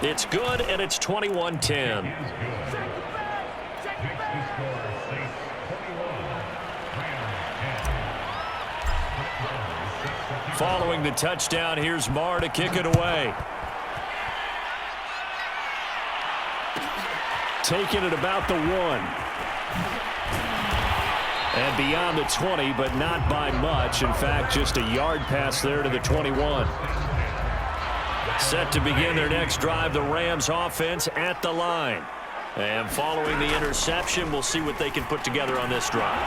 It's good, and it's 21-10. Following the touchdown, here's Marr to kick it away. Taking it about the 1. And beyond the 20, but not by much. In fact, just a yard pass there to the 21. Set to begin their next drive, the Rams offense at the line. And following the interception, we'll see what they can put together on this drive.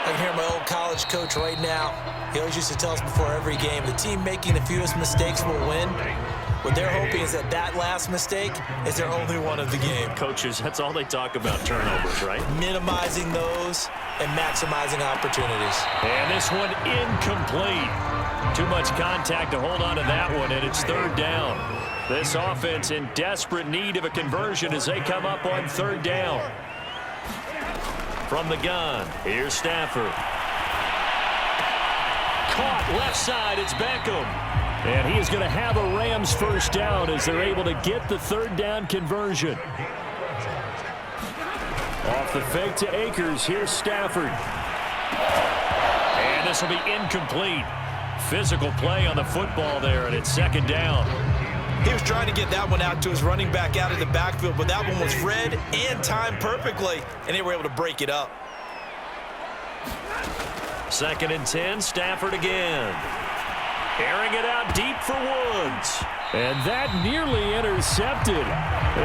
I can hear my old college coach right now. He always used to tell us before every game, the team making the fewest mistakes will win. What they're hoping is that last mistake is their only one of the game. Coaches, that's all they talk about, turnovers, right? Minimizing those and maximizing opportunities. And this one incomplete. Too much contact to hold on to that one, and it's third down. This offense in desperate need of a conversion as they come up on third down. From the gun, here's Stafford. Caught left side, it's Beckham. And he is going to have a Rams first down as they're able to get the third down conversion. Off the fake to Akers, here's Stafford. And this will be incomplete. Physical play on the football there, and it's second down. He was trying to get that one out to his running back out of the backfield, but that one was read and timed perfectly, and they were able to break it up. Second and 10, Stafford again. Airing it out deep for Woods. And that nearly intercepted.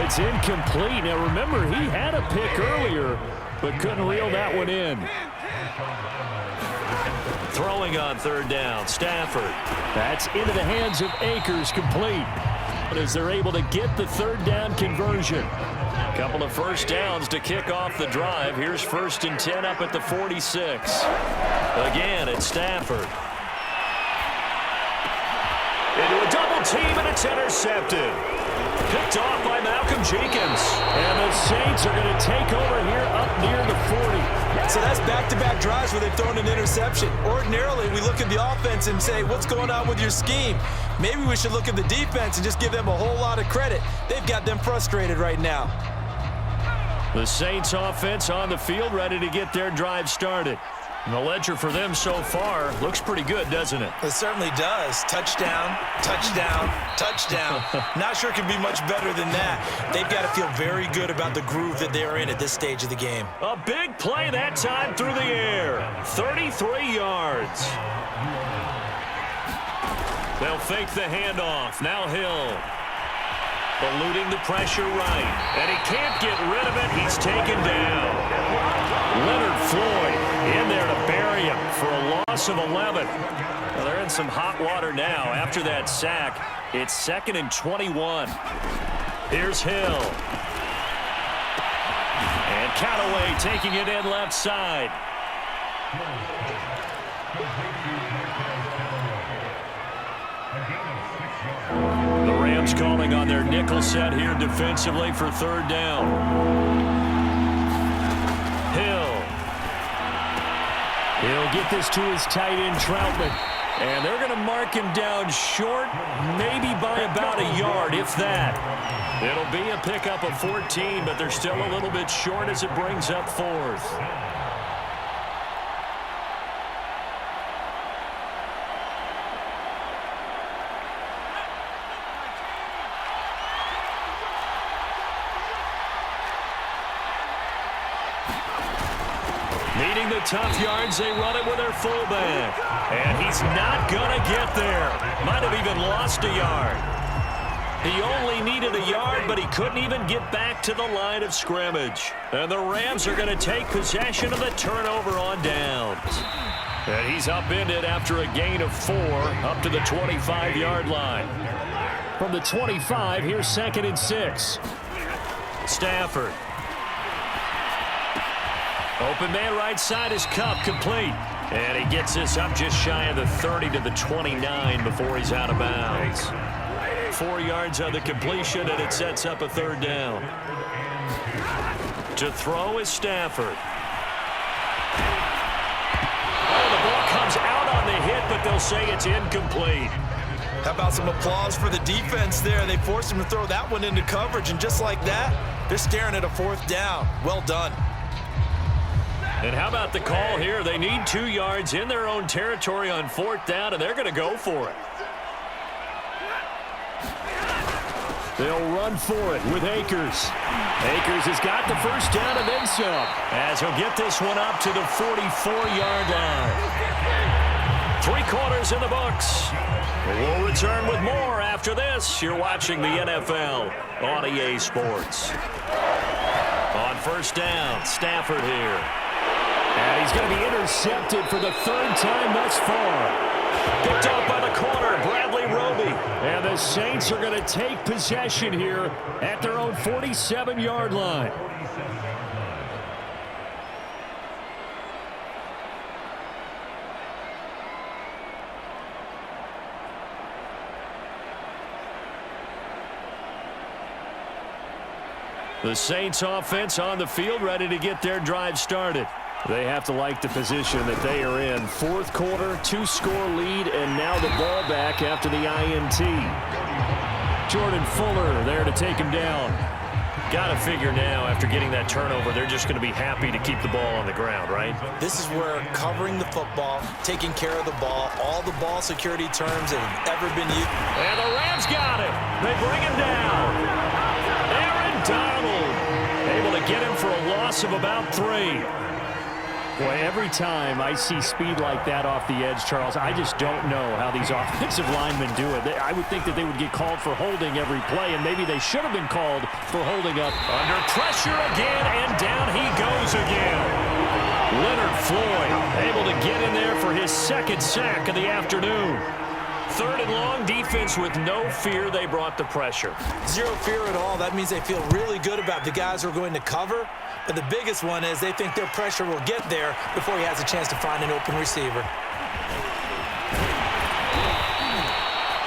It's incomplete. Now remember, he had a pick earlier, but couldn't reel that one in. Throwing on third down, Stafford. That's into the hands of Akers, complete. As they're able to get the third down conversion. A couple of first downs to kick off the drive. Here's first and 10 up at the 46. Again, it's Stafford. Into a double team, and it's intercepted. Picked off by Malcolm Jenkins. And the Saints are going to take over here up near the 40. So that's back-to-back drives where they've thrown an interception. Ordinarily, we look at the offense and say, what's going on with your scheme? Maybe we should look at the defense and just give them a whole lot of credit. They've got them frustrated right now. The Saints offense on the field, ready to get their drive started. And the ledger for them so far looks pretty good, doesn't it? It certainly does. Touchdown, touchdown, touchdown. Not sure it can be much better than that. They've got to feel very good about the groove that they're in at this stage of the game. A big play that time through the air. 33 yards. They'll fake the handoff. Now Hill. Eluding the pressure right. And he can't get rid of it. He's taken down. Leonard Floyd in there to bury him for a loss of 11. Well, they're in some hot water now. After that sack, it's second and 21. Here's Hill. And Callaway taking it in left side. The Rams calling on their nickel set here defensively for third down. He'll get this to his tight end, Troutman. And they're going to mark him down short, maybe by about a yard, if that. It'll be a pickup of 14, but they're still a little bit short as it brings up fourth. Needing the tough yards, they run it with their fullback. And he's not going to get there. Might have even lost a yard. He only needed a yard, but he couldn't even get back to the line of scrimmage. And the Rams are going to take possession of the turnover on downs. And he's upended after a gain of 4 up to the 25-yard line. From the 25, here's second and 6. Stafford. Open man right side is Cup, complete. And he gets this up just shy of the 30 to the 29 before he's out of bounds. 4 yards on the completion, and it sets up a third down. To throw is Stafford. Oh, the ball comes out on the hit, but they'll say it's incomplete. How about some applause for the defense there? They forced him to throw that one into coverage, and just like that, they're staring at a 4th down. Well done. And how about the call here? They need 2 yards in their own territory on 4th down, and they're going to go for it. They'll run for it with Akers. Akers has got the 1st down and then some, as he'll get this one up to the 44-yard line. 3 quarters in the books. We'll return with more after this. You're watching the NFL on EA Sports. On 1st down, Stafford here. And he's going to be intercepted for the 3rd time thus far. Picked off by the corner, Bradley Roby. And the Saints are going to take possession here at their own 47-yard line. The Saints offense on the field, ready to get their drive started. They have to like the position that they are in. 4th quarter, 2-score lead, and now the ball back after the INT. Jordan Fuller there to take him down. Got to figure now, after getting that turnover, they're just going to be happy to keep the ball on the ground, right? This is where covering the football, taking care of the ball, all the ball security terms that have ever been used. And the Rams got it. They bring him down. Aaron Donald able to get him for a loss of about 3. Boy, every time I see speed like that off the edge, Charles, I just don't know how these offensive linemen do it. I would think that they would get called for holding every play, and maybe they should have been called for holding up. Under pressure again, and down he goes again. Leonard Floyd able to get in there for his 2nd sack of the afternoon. 3rd and long, defense with no fear. They brought the pressure. 0 fear at all. That means they feel really good about the guys who are going to cover. But the biggest one is they think their pressure will get there before he has a chance to find an open receiver.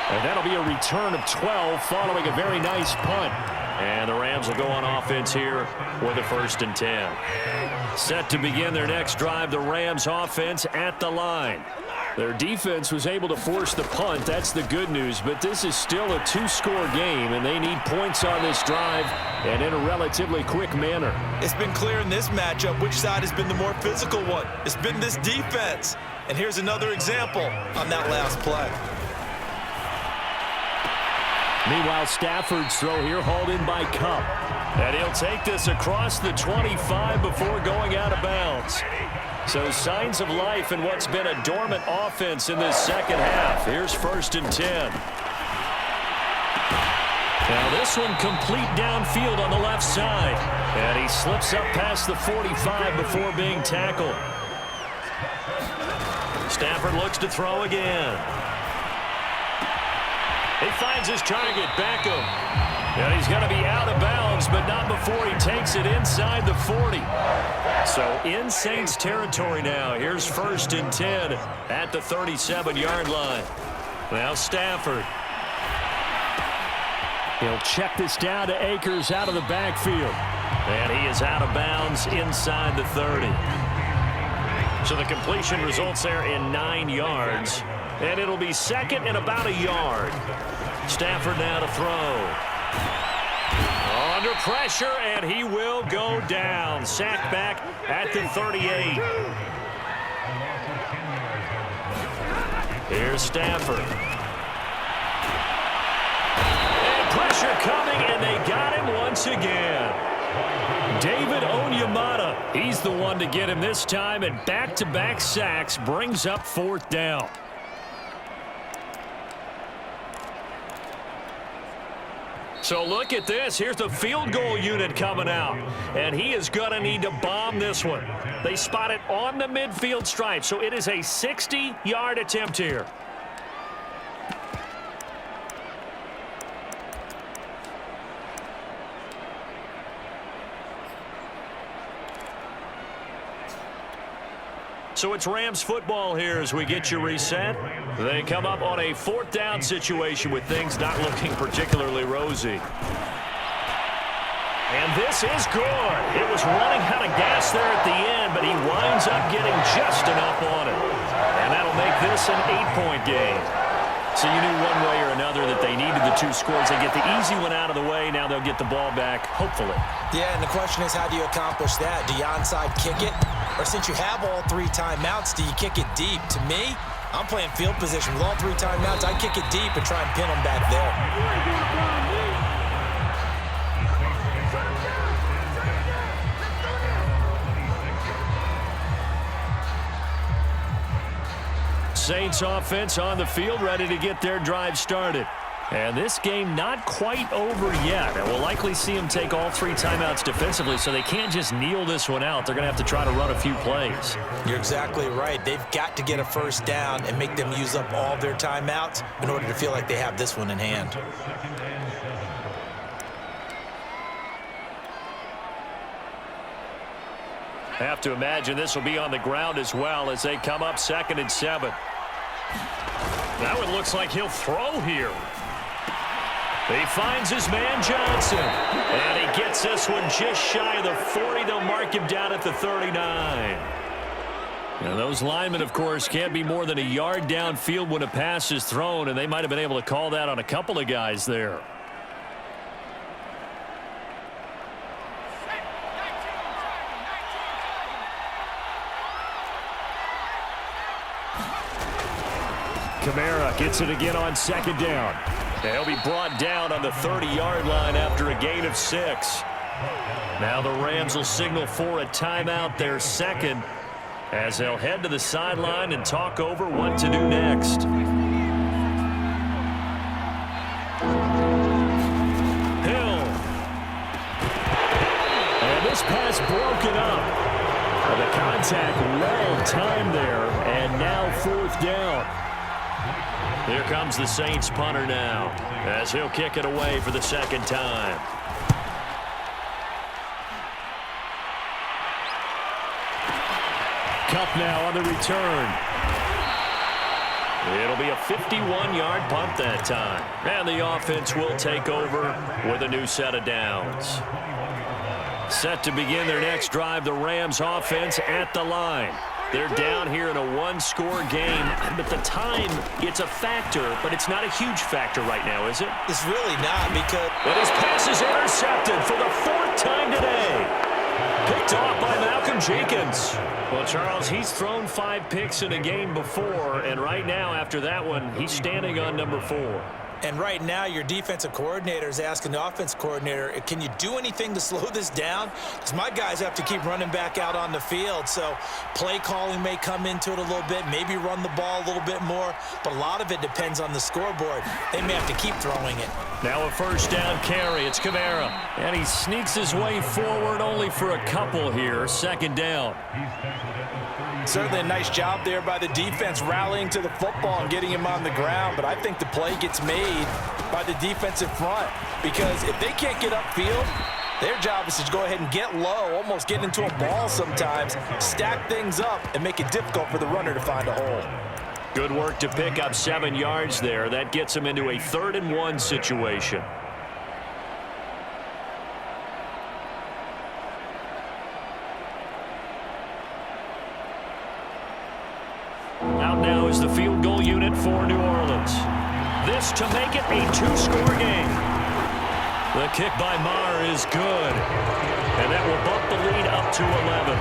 And that'll be a return of 12 following a very nice punt. And the Rams will go on offense here with a 1st and 10. Set to begin their next drive, the Rams offense at the line. Their defense was able to force the punt. That's the good news. But this is still a 2-score game, and they need points on this drive and in a relatively quick manner. It's been clear in this matchup which side has been the more physical one. It's been this defense. And here's another example on that last play. Meanwhile, Stafford's throw here hauled in by Kupp. And he'll take this across the 25 before going out of bounds. So signs of life in what's been a dormant offense in this 2nd half. Here's 1st and 10. Now this one complete downfield on the left side. And he slips up past the 45 before being tackled. Stafford looks to throw again. He finds his target, Beckham. And he's going to be out of bounds, but not before he takes it inside the 40. So in Saints territory now. Here's 1st and 10 at the 37-yard line. Now Stafford. He'll check this down to Akers out of the backfield. And he is out of bounds inside the 30. So the completion results there in 9 yards. And it'll be 2nd and about a yard. Stafford now to throw. Under pressure, and he will go down. Sacked back at the 38. Here's Stafford. And pressure coming, and they got him once again. David Onyemata, he's the one to get him this time, and back-to-back sacks brings up 4th down. So look at this. Here's the field goal unit coming out. And he is going to need to bomb this one. They spot it on the midfield stripe. So it is a 60-yard attempt here. So it's Rams football here as we get you reset. They come up on a 4th down situation with things not looking particularly rosy. And this is good. It was running out of gas there at the end, but he winds up getting just enough on it. And that'll make this an 8-point game. So you knew one way or another that they needed the 2 scores. They get the easy one out of the way. Now they'll get the ball back, hopefully. Yeah, and the question is, how do you accomplish that? Do you onside kick it? Or since you have all 3 timeouts, do you kick it deep? To me, I'm playing field position. With all 3 timeouts, I kick it deep and try and pin them back there. Saints offense on the field, ready to get their drive started. And this game not quite over yet. And we'll likely see them take all 3 timeouts defensively, so they can't just kneel this one out. They're going to have to try to run a few plays. You're exactly right. They've got to get a first down and make them use up all their timeouts in order to feel like they have this one in hand. Have to imagine this will be on the ground as well as they come up 2nd and 7. Now it looks like he'll throw here. He finds his man Johnson, and he gets this one just shy of the 40. They'll mark him down at the 39. And those linemen, of course, can't be more than a yard downfield when a pass is thrown, and they might have been able to call that on a couple of guys there. Kamara gets it again on 2nd down. They'll be brought down on the 30-yard line after a gain of 6. Now the Rams will signal for a timeout, their 2nd, as they'll head to the sideline and talk over what to do next. Hill. And this pass broken up. The contact well timed there, and now 4th down. Here comes the Saints punter now, as he'll kick it away for the 2nd time. Cup now on the return. It'll be a 51-yard punt that time. And the offense will take over with a new set of downs. Set to begin their next drive, the Rams offense at the line. They're down here in a 1-score game, but the time, it's a factor, but it's not a huge factor right now, is it? It's really not, because... But his pass is intercepted for the 4th time today. Picked off by Malcolm Jenkins. Well, Charles, he's thrown 5 picks in a game before, and right now, after that one, he's standing on number 4. And right now, your defensive coordinator is asking the offense coordinator, can you do anything to slow this down? Because my guys have to keep running back out on the field. So play calling may come into it a little bit, maybe run the ball a little bit more. But a lot of it depends on the scoreboard. They may have to keep throwing it. Now a 1st down carry. It's Kamara. And he sneaks his way forward only for a couple here. 2nd down. Certainly a nice job there by the defense rallying to the football and getting him on the ground. But I think the play gets made by the defensive front, because if they can't get upfield, their job is to go ahead and get low, almost get into a ball sometimes, stack things up, and make it difficult for the runner to find a hole. Good work to pick up 7 yards there. That gets him into a 3rd and 1 situation. Out now is the field goal unit for New Orleans. This to make it a 2-score game. The kick by Maher is good. And that will bump the lead up to 11.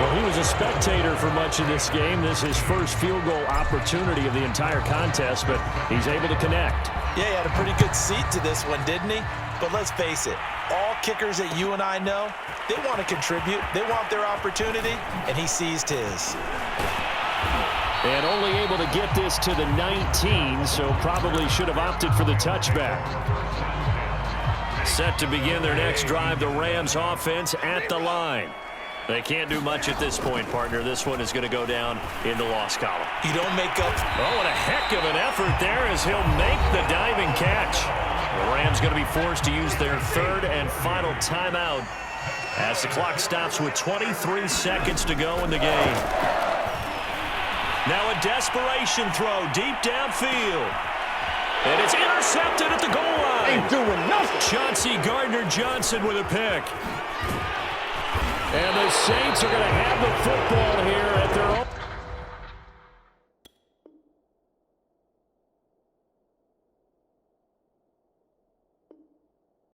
Well, he was a spectator for much of this game. This is his first field goal opportunity of the entire contest, but he's able to connect. Yeah, he had a pretty good seat to this one, didn't he? But let's face it, all kickers that you and I know, they want to contribute. They want their opportunity, and he seized his. And only able to get this to the 19, so probably should have opted for the touchback. Set to begin their next drive, the Rams offense at the line. They can't do much at this point, partner. This one is going to go down in the loss column. You don't make up. Oh, and a heck of an effort there as he'll make the diving catch. The Rams going to be forced to use their 3rd and final timeout as the clock stops with 23 seconds to go in the game. Now a desperation throw deep downfield. And it's intercepted at the goal line. Ain't doing nothing. Chauncey Gardner-Johnson with a pick. And the Saints are going to have the football here at their